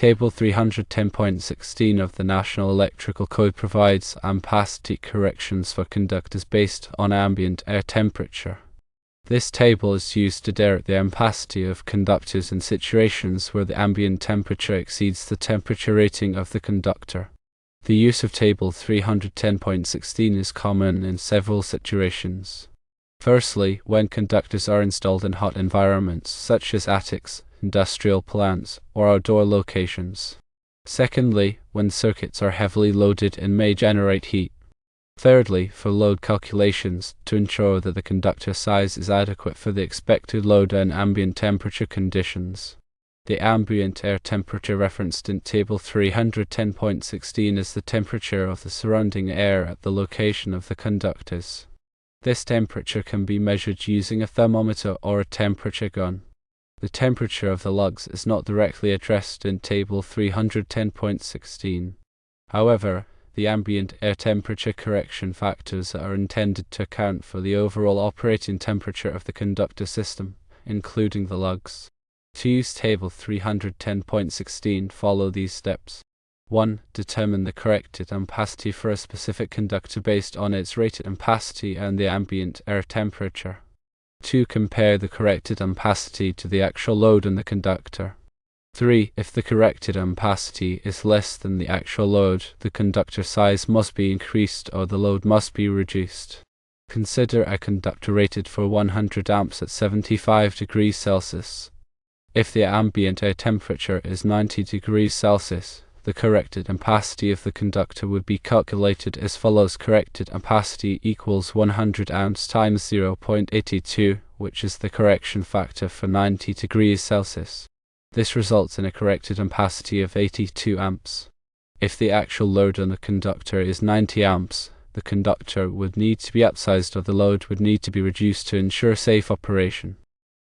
Table 310.16 of the National Electrical Code provides ampacity corrections for conductors based on ambient air temperature. This table is used to direct the ampacity of conductors in situations where the ambient temperature exceeds the temperature rating of the conductor. The use of Table 310.16 is common in several situations. Firstly, when conductors are installed in hot environments such as attics, industrial plants, or outdoor locations. Secondly, when circuits are heavily loaded and may generate heat. Thirdly, for load calculations, to ensure that the conductor size is adequate for the expected load and ambient temperature conditions. The ambient air temperature referenced in Table 310.16 is the temperature of the surrounding air at the location of the conductors. This temperature can be measured using a thermometer or a temperature gun. The temperature of the lugs is not directly addressed in Table 310.16. However, the ambient air temperature correction factors are intended to account for the overall operating temperature of the conductor system, including the lugs. To use Table 310.16, follow these steps. 1. Determine the corrected ampacity for a specific conductor based on its rated ampacity and the ambient air temperature. 2. Compare the corrected ampacity to the actual load on the conductor. 3. If the corrected ampacity is less than the actual load, the conductor size must be increased or the load must be reduced. Consider a conductor rated for 100 amps at 75 degrees Celsius. If the ambient air temperature is 90 degrees Celsius, the corrected ampacity of the conductor would be calculated as follows. Corrected ampacity equals 100 amps times 0.82, which is the correction factor for 90 degrees Celsius. This results in a corrected ampacity of 82 amps. If the actual load on the conductor is 90 amps, the conductor would need to be upsized or the load would need to be reduced to ensure safe operation.